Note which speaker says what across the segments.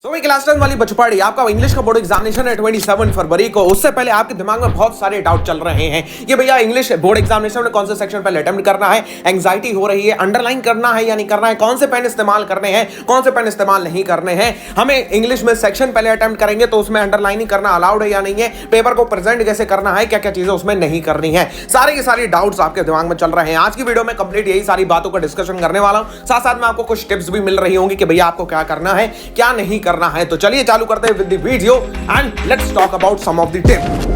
Speaker 1: तो भाई क्लास 10 वाली बचपड़ी आपका इंग्लिश का बोर्ड एग्जामिनेशन है 27 फरवरी को। उससे पहले आपके दिमाग में बहुत सारे डाउट चल रहे हैं कि भैया इंग्लिश बोर्ड एग्जामिनेशन में कौन से सेक्शन पहले अटेम्प्ट करना है, एंग्जाइटी हो रही है, अंडरलाइन करना है या नहीं करना है, कौन से पेन इस्तेमाल करने हैं, कौन से पेन इस्तेमाल नहीं करने हैं, हमें इंग्लिश में सेक्शन पहले अटेम्प्ट करेंगे तो उसमें अंडरलाइनिंग करना अलाउड है या नहीं है, पेपर को प्रेजेंट कैसे करना है, क्या क्या चीजें उसमें नहीं करनी है, सारी की सारी डाउट्स आपके दिमाग में चल रहे हैं। आज की वीडियो में कंप्लीट यही सारी बातों का डिस्कशन करने वाला हूं, साथ साथ में आपको कुछ टिप्स भी मिल रही होंगी कि भैया आपको क्या करना है क्या नहीं करना है। तो चलिए चालू करते हैं with the video and let's talk about some of the tips.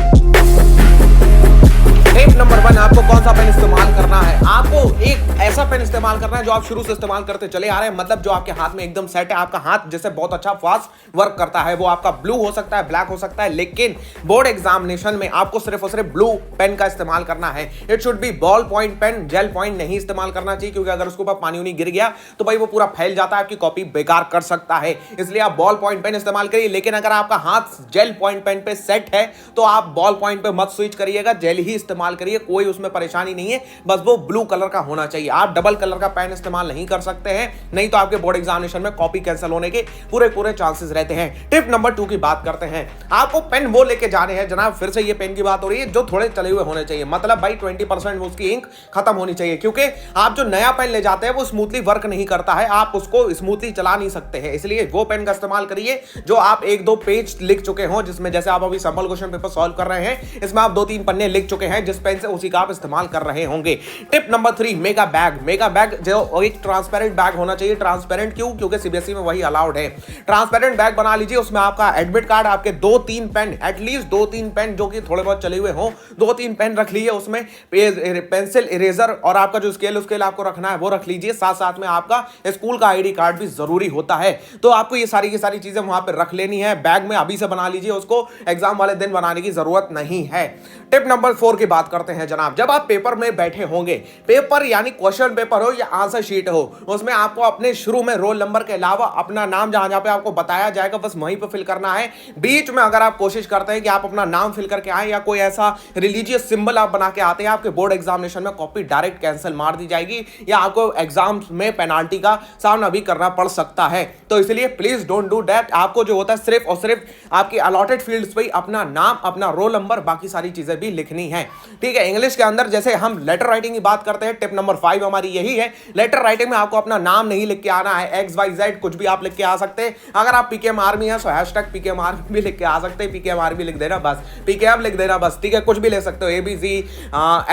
Speaker 1: Tip number 1, आपको कौन सा पेन इस्तेमाल करना है। आपको एक ऐसा पेन इस्तेमाल करना है जो आप शुरू से इस्तेमाल करते चले आ रहे हैं, मतलब जो आपके हाथ में एकदम सेट है, आपका हाथ जैसे बहुत अच्छा फास्ट वर्क करता है। वो आपका ब्लू हो सकता है, ब्लैक हो सकता है, लेकिन बोर्ड एग्जामिनेशन में आपको सिर्फ और सिर्फ ब्लू पेन का इस्तेमाल करना है। It should be ball point pen, gel point नहीं इस्तेमाल करना चाहिए, क्योंकि अगर उसके ऊपर पानी उनी गिर गया तो भाई वो पूरा फैल जाता है, आपकी कॉपी बेकार कर सकता है। इसलिए आप बॉल पॉइंट पेन इस्तेमाल करिए, लेकिन अगर आपका हाथ जेल पॉइंट पेन पे सेट है तो आप बॉल पॉइंट पे मत स्विच करिएगा, जेल ही इस्तेमाल करिए, कोई उसमें परेशानी नहीं है, बस वो ब्लू कलर का होना चाहिए। आप डबल कलर का पेन इस्तेमाल नहीं कर सकते हैं, नहीं तो आपके बोर्ड एग्जामिनेशन में कॉपी कैंसिल होने के पूरे चांसेस रहते हैं। टिप नंबर 2 की बात करते हैं। आपको पेन वो लेके जाने हैं जनाब, फिर से ये पेन की बात हो रही है जो थोड़े चले हुए होने चाहिए, मतलब भाई 20% उसकी इंक खत्म होनी चाहिए, क्योंकि आप जो नया पेन ले जाते हैं वो स्मूथली वर्क नहीं करता है, आप उसको स्मूथली चला नहीं सकते हैं। इसलिए वो पेन का इस्तेमाल करिए जो आप 1-2 पेज लिख चुके हो, जिसमें जैसे आप अभी सैंपल क्वेश्चन पेपर सॉल्व कर रहे हैं, इसमें आप 2-3 पन्ने लिख चुके हैं, जिस पेन से उसी का आप इस्तेमाल कर रहे होंगे। Tip number 3, mega bag. Mega bag जो एक ट्रांसपेरेंट बैग होना चाहिए। ट्रांसपेरेंट क्यों? क्योंकि सीबीएसई में वही अलाउड है। ट्रांसपेरेंट बैग बना लीजिए, उसमें आपका एडमिट कार्ड, आपके 2-3 पेन, एटलीस्ट 2-3 पेन जो कि थोड़े बहुत चले हुए हो, 2-3 पेन रख लीजिए, उसमें पेंसिल, इरेजर और आपका जो स्केल आपको रखना है वो रख लीजिए। साथ साथ में आपका स्कूल का आईडी कार्ड भी जरूरी होता है, तो आपको ये सारी की सारी चीजें वहां पर रख लेनी है। बैग में अभी से बना लीजिए, उसको एग्जाम वाले दिन बनाने की जरूरत नहीं है। टिप नंबर 4 की बात करते हैं जनाब। जब आप पेपर में बैठे होंगे, पेपर यानी क्वेश्चन पेपर हो या आंसर शीट हो, उसमें आपको अपने शुरू में रोल नंबर के अलावा अपना नाम जहां जहां पे आपको बताया जाएगा बस वहीं पे फिल करना है। बीच में अगर आप कोशिश करते हैं कि आप अपना नाम फिल करके आए या कोई ऐसा रिलीजियस सिंबल आप बना के आते हैं, आपके बोर्ड एग्जामिनेशन में कॉपी डायरेक्ट कैंसिल मार दी जाएगी या आपको एग्जाम में पेनाल्टी का सामना भी करना पड़ सकता है। तो इसलिए प्लीज डोंट डू दैट। आपको जो होता है सिर्फ और सिर्फ आपकी अलॉटेड फील्ड्स पे अपना नाम, अपना रोल नंबर, बाकी सारी चीजें भी लिखनी है, ठीक है। इंग्लिश के अंदर जैसे हम लेटर राइटिंग की बात करते हैं, टिप नंबर 5 हमारी यही है। लेटर राइटिंग में आपको अपना नाम नहीं लिख के आना है, XYZ कुछ भी आप लिख के आ सकते हैं। अगर आप पीकेएम आर्मी है तो हैशटैग पीकेएम आर्मी भी लिख के आ सकते हैं, पीकेएम आर्मी लिख देना बस, पीकेएम लिख देना बस, ठीक है। कुछ भी ले सकते हो, ABC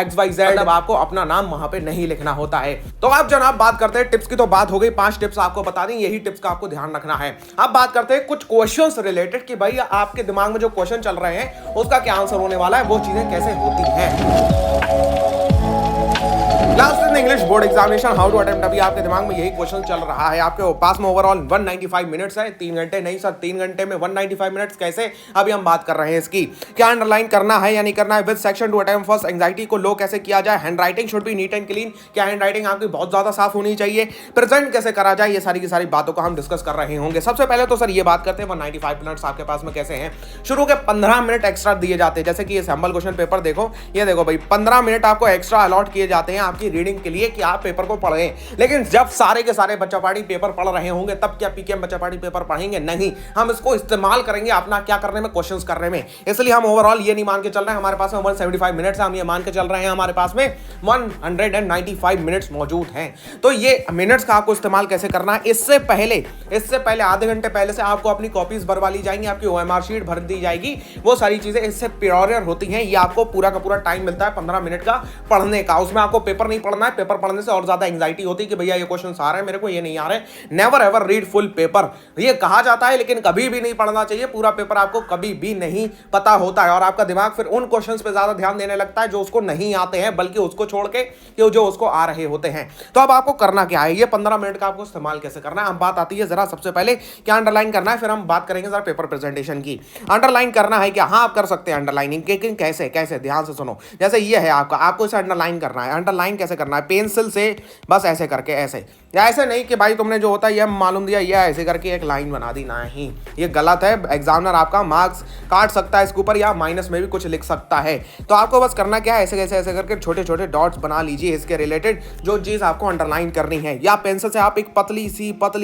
Speaker 1: XYZ, अब आपको अपना नाम वहां पे नहीं लिखना होता है। तो आप जनाब बात करते हैं टिप्स की, तो बात हो गई 5 टिप्स आपको बता दी, यही टिप्स का आपको ध्यान रखना है। अब बात करते हैं कुछ क्वेश्चंस रिलेटेड कि भाई आपके दिमाग में जो क्वेश्चन चल रहे हैं उसका क्या आंसर होने वाला है, वो चीजें कैसे होती हैं। Last in English board examination how to attempt, अभी आपके दिमाग में यही क्वेश्चन चल रहा है। आपके पास में ओवरऑल 195 मिनट्स है, 3 घंटे नहीं सर, 3 घंटे में 195 मिनट्स कैसे, अभी हम बात कर रहे हैं इसकी। क्या अंडरलाइन करना है या नहीं करना है, with section two attempt first, anxiety को लो कैसे किया जाए, hand writing should be neat and clean, क्या हैंड राइटिंग आपकी बहुत ज्यादा साफ होनी चाहिए, प्रेजेंट कैसे करा जाए, ये सारी की सारी बातों को हम डिस्कस कर रहे होंगे। सबसे पहले तो सर ये बात करते हैं 195 मिनट्स आपके पास में कैसे हैं। शुरू के 15 मिनट एक्स्ट्रा दिए जाते हैं, जैसे कि ये सैंपल क्वेश्चन पेपर देखो, ये देखो भाई 15 मिनट आपको एक्स्ट्रा अलॉट किए जाते हैं आपकी रीडिंग के लिए कि आप पेपर को पढ़ें। लेकिन जब सारे के सारे बच्चा पार्टी पेपर पढ़ रहे होंगे तब क्या पीकेएम बच्चा पार्टी पेपर पढ़ेंगे? नहीं, हम इसको इस्तेमाल करेंगे अपना क्या करने में, क्वेश्चंस करने में। इसलिए हम ओवरऑल ये नहीं मान के चल रहे हैं हमारे पास में 175 मिनट्स है, हम ये मान के चल रहे हैं हमारे पास में 195 मिनट्स मौजूद हैं। तो ये मिनट्स का आपको इस्तेमाल कैसे करना है, इससे पहले आधे घंटे पहले से आपको अपनी कॉपीज भरवा ली जाएंगी, आपकी OMR शीट भर दी जाएगी, वो सारी चीजें इससे प्योरियर होती हैं। ये आपको पूरा का पूरा टाइम मिलता है 15 मिनट का पढ़ने का, उसमें आपको पेपर नहीं पढ़ना है। पेपर पढ़ने से और ज्यादा एंग्जाइटी होती है कि भैया ये क्वेश्चन आ रहे हैं मेरे को, ये नहीं आ रहे। Never ever read full paper, ये कहा जाता है, लेकिन कभी भी नहीं पढ़ना चाहिए पूरा पेपर, आपको कभी भी नहीं पता होता है और आपका दिमाग फिर उन क्वेश्चंस पे ज्यादा ध्यान देने लगता है जो उसको नहीं आते हैं, बल्कि उसको छोड़ के जो उसको आ रहे होते हैं। तो अब आपको करना क्या है, ये 15 मिनट का आपको इस्तेमाल कैसे करना है। अब बात आती है जरा सबसे पहले क्या अंडरलाइन करना है, फिर हम बात करेंगे जरा पेपर प्रेजेंटेशन की। अंडरलाइन करना है क्या, हाँ आप कर सकते हैं अंडरलाइनिंग, लेकिन कैसे ध्यान से सुनो। जैसे ये है आपका, आपको इसे अंडरलाइन करना है। अंडरलाइन कैसे करना है, है पेंसिल से, बस ऐसे करके, ऐसे या ऐसे नहीं कि भाई तुमने जो होता है ये मालूम दिया या ऐसे करके एक लाइन बना दी, नहीं, ये गलत है। एग्जामिनर आपका मार्क्स काट सकता है इसके ऊपर या माइनस में भी कुछ लिख सकता है। तो आपको बस करना क्या है, ऐसे ऐसे ऐसे करके छोटे छोटे डॉट्स बना लीजिए इसके रिलेटेड जो चीज़ आपको अंडरलाइन करनी है, या पेंसिल से आप एक पतली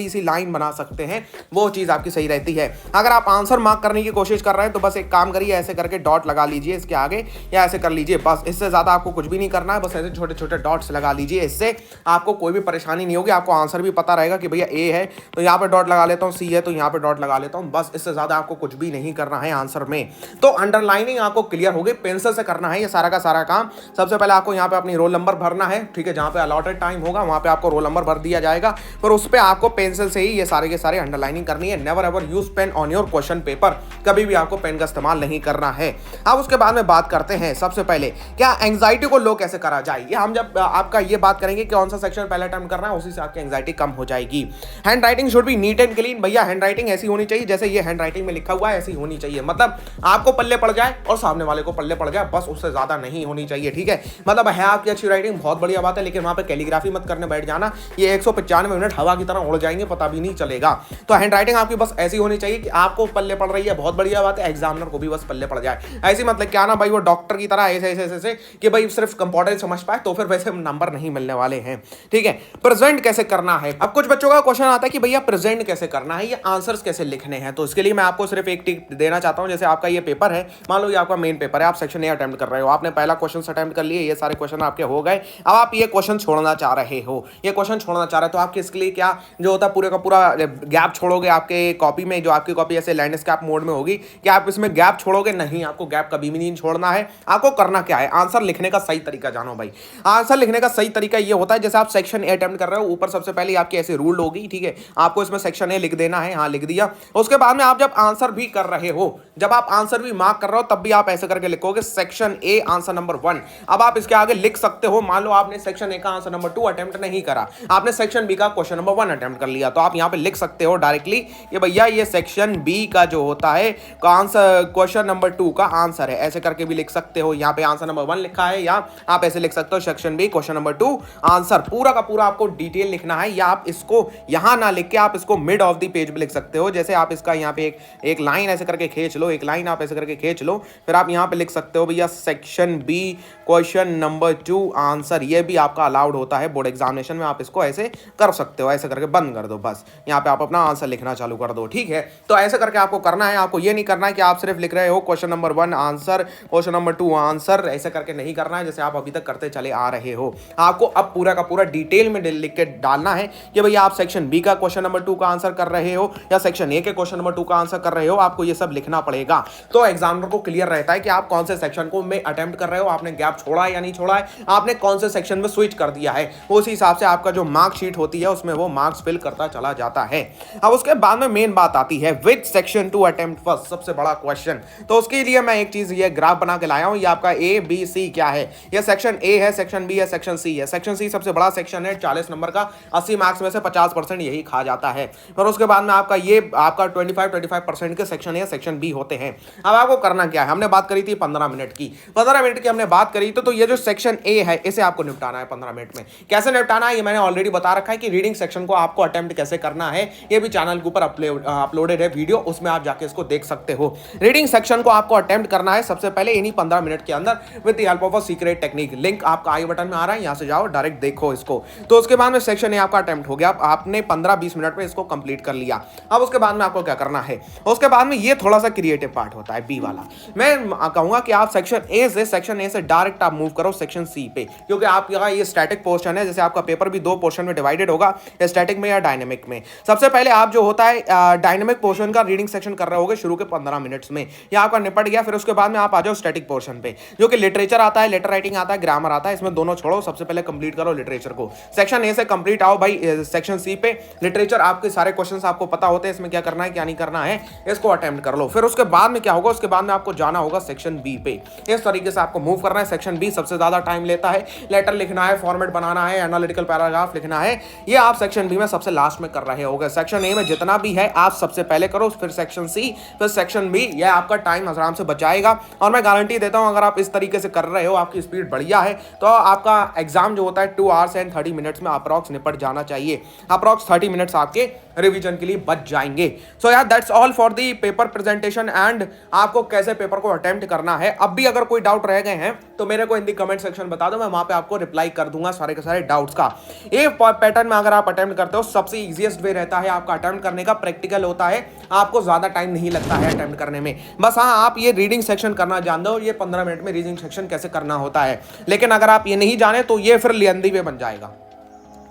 Speaker 1: सी लाइन बना सकते हैं, वो चीज़ आपकी सही रहती है। अगर आप आंसर मार्क करने की कोशिश कर रहे हैं तो बस एक काम करिए, ऐसे करके डॉट लगा लीजिए इसके आगे या ऐसे कर लीजिए, बस इससे ज़्यादा आपको कुछ भी नहीं करना है। बस ऐसे छोटे छोटे डॉट्स लगा लीजिए, इससे आपको कोई भी परेशानी नहीं होगी, आपको आंसर भी पता रहेगा कि भैया ए है तो यहाँ पे डॉट लगा लेता हूँ, सी है तो यहाँ पे डॉट लगा लेता हूँ, बस इससे ज़्यादा आपको कुछ भी नहीं करना है आंसर में। तो अंडरलाइनिंग आपको क्लियर होगी, पेंसिल से करना है ये सारा का सारा काम। सबसे पहले आपको यहाँ पे अपनी रोल नंबर भरना है, ठीक है, जहाँ पे अलॉटेड टाइम होगा वहाँ पे आपको रोल नंबर भर दिया जाएगा, पर उस पर आपको पेंसिल से ही ये सारे के सारे अंडरलाइनिंग करनी है। Never ever use pain on your question paper, कभी भी आपको पेन का इस्तेमाल नहीं करना है। अब उसके बाद में बात करते हैं सबसे पहले क्या एंग्जाइटी को लो कैसे करा जाए। ये हम जब आपका ये बात करेंगे कौन सा सेक्शन पहले अटेम्प्ट करना है, उसी से आपकी एंग्जाइटी कम हो जाएगी। Hand writing should be neat and clean, भैया हैंड राइटिंग ऐसी होनी चाहिए जैसे ये हैंड राइटिंग में लिखा हुआ है ऐसी होनी चाहिए, मतलब आपको पल्ले पड़ जाए और सामने वाले को पल्ले पड़ जाए, बस उससे ज्यादा नहीं होनी चाहिए, ठीक है। मतलब है आपकी अच्छी राइटिंग बहुत बढ़िया बात है, लेकिन वहां पे कैलीग्राफी मत करने बैठ जाना, ये 195 मिनट हवा की तरह उड़ जाएंगे, पता भी नहीं चलेगा। तो हैंड राइटिंग आपकी बस ऐसी होनी चाहिए कि आपको पल्ले पड़ रही है, बहुत बढ़िया बात है, एग्जामिनर को भी बस पल्ले पड़ जाए। ऐसी मतलब क्या ना भाई वो डॉक्टर की तरह ऐसे ऐसे ऐसे कि भाई सिर्फ कंपाउंडर समझ पाए, तो फिर वैसे नंबर नहीं मिलने वाले हैं, ठीक है। प्रेजेंट कैसे करना है, अब कुछ बच्चों का क्वेश्चन आता है कि भैया प्रेजेंट कैसे करना है, ये आंसर्स कैसे लिखने हैं। तो इसके लिए मैं आपको सिर्फ एक टिप देना चाहता हूं। जैसे आपका ये पेपर है, मान लो ये आपका मेन पेपर है, आप सेक्शन ए अटेम्प्ट कर रहे हो, आपने पहला क्वेश्चन अटेम्प्ट कर लिए, ये सारे क्वेश्चन आपके हो गए, अब आप ये क्वेश्चन छोड़ना चाह रहे हो, ये क्वेश्चन छोड़ना चाह रहे हो, तो आपके इसके लिए क्या जो होता है पूरे का पूरा गैप छोड़ोगे आपके कॉपी में, जो आपकी कॉपी ऐसे लैंडस्केप मोड में होगी, क्या आप इसमें गैप छोड़ोगे? नहीं, आपको गैप कभी भी नहीं छोड़ना है। आपको करना क्या है, आंसर लिखने का सही तरीका जानो भाई। आंसर लिखने का सही तरीका ये होता है, जैसे आप सेक्शन ए अटेम्प्ट कर रहे हो, ऊपर सबसे पहले आपकी ऐसे रूल होगी, ठीक है, आपको इसमें सेक्शन ए लिख देना है, हाँ लिख दिया। उसके बाद में आप जब आंसर भी कर रहे हो, जब आप आंसर भी मार्क कर रहे हो, तब भी आप ऐसे करके लिखोगे सेक्शन ए आंसर नंबर 1। अब आप इसके आगे लिख सकते हो, मान लो आपने सेक्शन ए का आंसर नंबर 2 अटेम्प्ट नहीं करा, आपने सेक्शन बी का क्वेश्चन नंबर 1 अटेम्प्ट कर लिया, तो आप यहां पे लिख सकते हो डायरेक्टली कि भैया ये सेक्शन बी का जो होता है आंसर क्वेश्चन नंबर 2 का आंसर है, ऐसे करके भी लिख सकते हो। यहां पे आंसर नंबर 1 लिखा है, या आप ऐसे लिख सकते हो section B question number 2 answer, पूरा का पूरा आपको डिटेल लिखना है, या आप इसको यहां ना लिख के आप इसको मिड ऑफ द पेज पे लिख सकते हो। जैसे आप इसका यहां पे एक लाइन ऐसे करके खींच लो, एक लाइन आप ऐसे करके खींच लो, फिर आप यहां पे लिख सकते हो भैया section B question number 2 answer. ये भी आपका अलाउड होता है बोर्ड एग्जामिनेशन में, आप इसको ऐसे कर सकते हो, ऐसे करके बंद कर दो, बस यहां पे आप अपना आंसर लिखना चालू कर दो, ठीक है। तो ऐसे करके आपको करना है, आपको ये नहीं करना है कि आप सिर्फ लिख रहे हो question number 1 answer question number 2 answer, ऐसे करके नहीं करना है जैसे आप अभी तक करते चले आ रहे हो। आपको अब पूरा का पूरा डिटेल में लिख के डालना है कि भैया आप सेक्शन बी का क्वेश्चन नंबर 2 का आंसर कर रहे हो या सेक्शन ए के क्वेश्चन नंबर 2 का आंसर कर रहे हो, आपको ये सब लिखना पड़ेगा। तो एग्जामिनर को क्लियर रहता है कि आप कौन से सेक्शन को में अटेम्प्ट कर रहे हो, आपने गैप छोड़ा है या नहीं छोड़ा है, आपने कौन से सेक्शन में स्विच कर दिया है, उसी हिसाब से आपका जो मार्कशीट होती है उसमें वो मार्क्स फिल करता चला जाता है। अब उसके बाद में मेन बात आती है which section two attempt first, सबसे बड़ा क्वेश्चन। तो उसके लिए मैं एक चीज ये ग्राफ बना के लाया हूं, ये आपका ए बी सी क्या है, ये सेक्शन ए है, सेक्शन बी है, सेक्शन सी है। सेक्शन सी सबसे बड़ा सेक्शन है, 40 नंबर का, 80 मार्क्स में से 50% यही खा जाता है। और उसके बाद में आपका ये आपका 25% के सेक्शन ए सेक्शन बी होते हैं। अब आपको करना क्या है, हमने बात करी थी 15 मिनट की, 15 मिनट की हमने बात करी, तो ये जो सेक्शन ए है इसे आपको निपटाना है 15 मिनट में। कैसे निपटाना है ये मैंने ऑलरेडी बता रखा है कि रीडिंग सेक्शन को आपको अटेम्प्ट कैसे करना है, ये भी चैनल के ऊपर अपलोडेड है वीडियो, उसमें आप जाके इसको देख सकते हो। रीडिंग सेक्शन को आपको अटेम्प्ट करना है सबसे पहले इन्हीं 15 मिनट के अंदर with the help of a secret technique. Link आपका आई बटन में आ रहा है, यहां से जाओ डायरेक्ट देखो इसको। तो उसके बाद में सेक्शन ए आपका अटेम्प्ट हो गया, आपने 15-20 मिनट में इसको कंप्लीट कर लिया। अब उसके बाद में आपको क्या करना है, उसके बाद में ये थोड़ा सा क्रिएटिव पार्ट होता है बी वाला। मैं कहूंगा कि आप सेक्शन ए से डायरेक्ट आप मूव करो सेक्शन सी पे, क्योंकि आप यहाँ ये स्टैटिक पोर्शन है, जैसे आपका पेपर भी 2 पोर्शन में डिवाइडेड होगा, स्टैटिक में या डायनेमिक में। सबसे पहले आप जो होता है डायनेमिक पोर्शन का रीडिंग सेक्शन कर रहे होगे शुरू के 15 मिनट्स में, यह आपका निपट गया। फिर उसके बाद में आप आ जाओ स्टैटिक पोर्शन पे, जो कि लिटरेचर आता है, लेटर राइटिंग आता है, ग्रामर आता है, इसमें दोनों छोड़ो, सबसे पहले कंप्लीट करो लिटरेचर को। सेक्शन ए से कंप्लीट आओ भाई सेक्शन सी पे, लिटरेचर आपके सारे क्वेश्चंस आपको पता होते हैं, इसमें क्या करना है क्या नहीं करना है, इसको अटेम्प्ट कर लो। फिर उसके बाद में क्या होगा, उसके बाद में आपको जाना होगा सेक्शन बी पे। इस तरीके से आपको मूव करना है। सेक्शन बी सबसे ज्यादा टाइम लेता है, लेटर लिखना है, फॉर्मेट बनाना है, एनालिटिकल पैराग्राफ लिखना है, ये आप सेक्शन बी में सबसे लास्ट में कर रहे होगे। सेक्शन ए में जितना भी है आप सबसे पहले करो, फिर सेक्शन सी, फिर सेक्शन बी, यह आपका टाइम आराम से बचाएगा। और मैं गारंटी देता हूं अगर आप इस तरीके से कर रहे हो, आपकी स्पीड बढ़िया है, तो आपका एग्जाम जो होता है 2 आवर्स एंड 30 मिनट्स में अप्रॉक्स निपट जाना चाहिए। अप्रॉक्स 30 मिनट्स आपके रिवीजन के लिए बच जाएंगे। सो यार that's all for the paper presentation and आपको कैसे पेपर को अटेम्प्ट करना है। अब भी अगर कोई डाउट रह गए हैं तो मेरे को इन दी कमेंट सेक्शन बता दो, मैं वहां पे आपको रिप्लाई कर दूंगा सारे के सारे डाउट्स का। ये पैटर्न में अगर आप अटेम्प्ट करते हो सबसे इजीएस्ट वे रहता है आपका अटेम्प्ट करने का, प्रैक्टिकल होता है, आपको ज्यादा टाइम नहीं लगता है अटेम्प्ट करने में। बस हाँ आप ये रीडिंग सेक्शन करना जान दो, ये 15 मिनट में रीडिंग सेक्शन कैसे करना होता है। लेकिन अगर आप ये नहीं जाने तो ये फिर लेंदी वे बन जाएगा।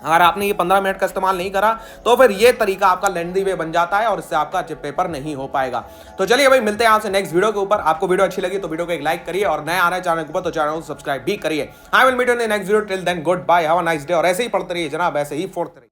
Speaker 1: अगर आपने ये 15 मिनट का इस्तेमाल नहीं करा तो फिर ये तरीका आपका लेंदी वे बन जाता है और इससे आपका पेपर नहीं हो पाएगा। तो चलिए भाई मिलते हैं आपसे नेक्स्ट वीडियो के ऊपर। आपको वीडियो अच्छी लगी तो वीडियो को एक लाइक करिए और नया आ रहा है चैनल के ऊपर तो चैनल को सब्सक्राइब भी करिए। I will meet you in the next video, till then good bye, have a nice day. और ऐसे ही पढ़ते रहिए जनाब, ऐसे ही फोड़ते रहिए।